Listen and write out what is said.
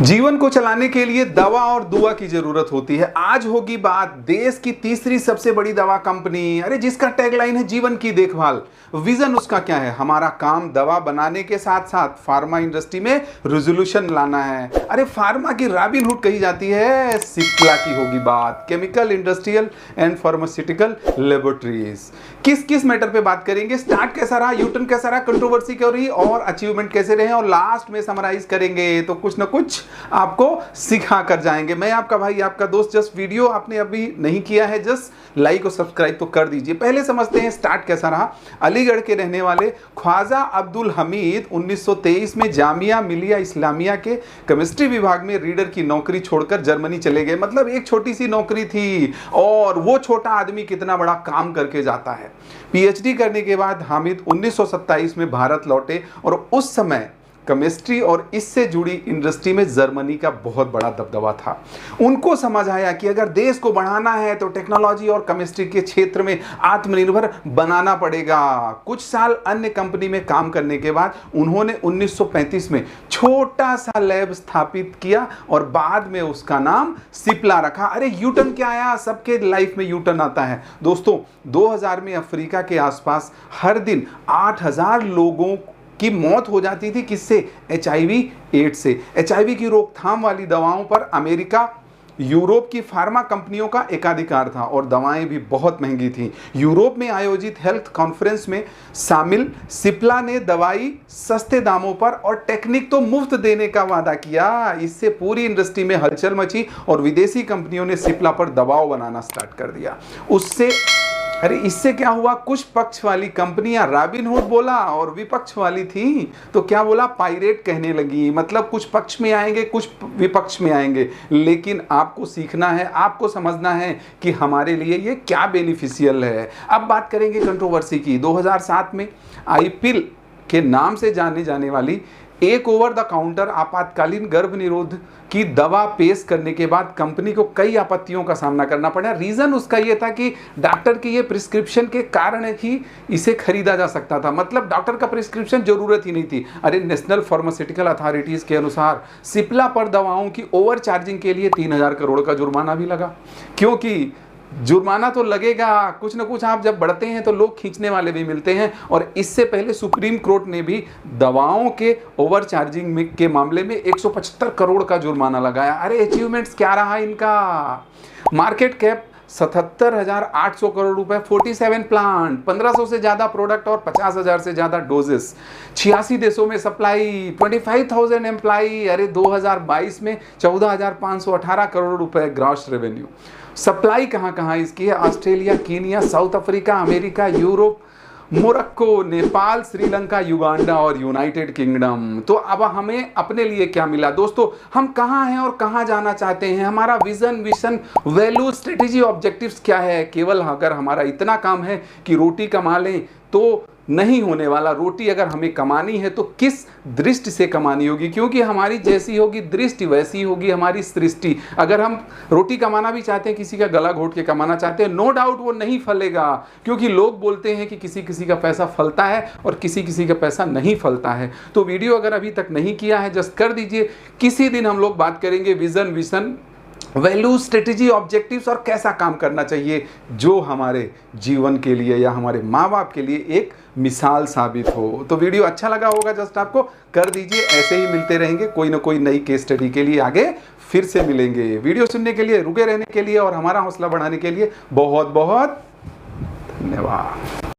जीवन को चलाने के लिए दवा और दुआ की जरूरत होती है। आज होगी बात देश की तीसरी सबसे बड़ी दवा कंपनी, अरे जिसका टैगलाइन है जीवन की देखभाल। विजन उसका क्या है? हमारा काम दवा बनाने के साथ साथ फार्मा इंडस्ट्री में रेजोल्यूशन लाना है। अरे फार्मा की रॉबिनहुड कही जाती है, सिप्ला की होगी बात, chemical industrial and pharmaceutical laboratories. किस किस मैटर पे बात करेंगे, स्टार्ट कैसा रहा, यूटर्न कैसा रहा, कंट्रोवर्सी क्या रही और अचीवमेंट कैसे रहे, और लास्ट में समराइज करेंगे तो कुछ ना कुछ आपको सिखा कर जाएंगे। मैं आपका भाई, आपका दोस्त। जस्ट वीडियो आपने अभी नहीं किया है, जस्ट लाइक और सब्सक्राइब तो कर दीजिए। पहले समझते हैं स्टार्ट कैसा रहा। अलीगढ़ के रहने वाले ख्वाजा अब्दुल हमीद 1923 में जामिया मिलिया इस्लामिया के केमिस्ट्री विभाग में रीडर की नौकरी छोड़कर जर्मनी चले गए। मतलब एक छोटी सी नौकरी थी और वो छोटा आदमी कितना बड़ा काम करके जाता है। पीएचडी करने के बाद हामिद 1927 में भारत लौटे और उस समय केमिस्ट्री और इससे जुड़ी इंडस्ट्री में जर्मनी का बहुत बड़ा दबदबा था। उनको समझ आया कि अगर देश को बढ़ाना है तो टेक्नोलॉजी और केमिस्ट्री के क्षेत्र में आत्मनिर्भर बनाना पड़ेगा। कुछ साल अन्य कंपनी में काम करने के बाद उन्होंने 1935 में छोटा सा लैब स्थापित किया और बाद में उसका नाम सिप्ला रखा। अरे यूटर्न क्या आया, सबके लाइफ में यूटर्न आता है दोस्तों। 2000 में अफ्रीका के आसपास हर दिन 8000 लोगों की मौत हो जाती थी। किससे? HIV एड्स से। HIV की रोकथाम वाली दवाओं पर अमेरिका यूरोप की फार्मा कंपनियों का एकाधिकार था और दवाएं भी बहुत महंगी थी। यूरोप में आयोजित हेल्थ कॉन्फ्रेंस में शामिल सिप्ला ने दवाई सस्ते दामों पर और टेक्निक तो मुफ्त देने का वादा किया। इससे पूरी इंडस्ट्री में हलचल मची और विदेशी कंपनियों ने सिप्ला पर दबाव बनाना स्टार्ट कर दिया। इससे क्या हुआ, कुछ पक्ष वाली कंपनियां रॉबिनहुड बोला और विपक्ष वाली थी तो क्या बोला, पायरेट कहने लगी। मतलब कुछ पक्ष में आएंगे, कुछ विपक्ष में आएंगे, लेकिन आपको सीखना है, आपको समझना है कि हमारे लिए ये क्या बेनिफिशियल है। अब बात करेंगे कंट्रोवर्सी की। 2007 में आईपिल के नाम से जाने जाने वाली एक ओवर द काउंटर आपातकालीन गर्भ निरोध की दवा पेश करने के बाद कंपनी को कई आपत्तियों का सामना करना पड़ा। रीजन उसका यह था कि डॉक्टर की ये प्रिस्क्रिप्शन के कारण ही इसे खरीदा जा सकता था। मतलब डॉक्टर का प्रिस्क्रिप्शन जरूरत ही नहीं थी। अरे नेशनल फार्मास्यूटिकल अथॉरिटीज के अनुसार सिप्ला पर दवाओं की ओवर चार्जिंग के लिए 3000 करोड़ का जुर्माना भी लगा। क्योंकि जुर्माना तो लगेगा, कुछ ना कुछ आप जब बढ़ते हैं तो लोग खींचने वाले भी मिलते हैं। और इससे पहले सुप्रीम कोर्ट ने भी दवाओं के ओवर चार्जिंग के मामले में 175 करोड़ का जुर्माना लगाया। अरे अचीवमेंट्स क्या रहा इनका, मार्केट कैप 77,800 करोड़ रुपए, 47 प्लांट, 1500 से ज्यादा प्रोडक्ट और 50,000 से ज्यादा डोजेस, 86 देशों में सप्लाई, 25,000 एम्प्लाई। अरे 2022 में 14,518 करोड़ रुपए ग्रॉस रेवेन्यू। सप्लाई कहाँ कहाँ इसकी है? Australia, Kenya, south Africa, America, Europe, Morocco, Nepal, Sri Lanka, Uganda और यूनाइटेड किंगडम। तो अब हमें अपने लिए क्या मिला दोस्तों? हम कहाँ हैं और कहाँ जाना चाहते हैं? हमारा vision, mission, value, strategy, objectives क्या है? केवल अगर हमारा इतना काम है कि रोटी कमा लें तो नहीं होने वाला। रोटी अगर हमें कमानी है तो किस दृष्टि से कमानी होगी? क्योंकि हमारी जैसी होगी दृष्टि वैसी होगी हमारी सृष्टि। अगर हम रोटी कमाना भी चाहते हैं, किसी का गला घोट के कमाना चाहते हैं, नो डाउट वो नहीं फलेगा। क्योंकि लोग बोलते हैं कि किसी किसी का पैसा फलता है और किसी किसी का पैसा नहीं फलता है। तो वीडियो अगर अभी तक नहीं किया है जस्ट कर दीजिए। किसी दिन हम लोग बात करेंगे vision, mission, value, strategy, objectives और कैसा काम करना चाहिए जो हमारे जीवन के लिए या हमारे माँ बाप के लिए एक मिसाल साबित हो। तो वीडियो अच्छा लगा होगा जस्ट आपको कर दीजिए। ऐसे ही मिलते रहेंगे कोई ना कोई नई केस स्टडी के लिए, आगे फिर से मिलेंगे। वीडियो सुनने के लिए, रुके रहने के लिए और हमारा हौसला बढ़ाने के लिए बहुत बहुत धन्यवाद।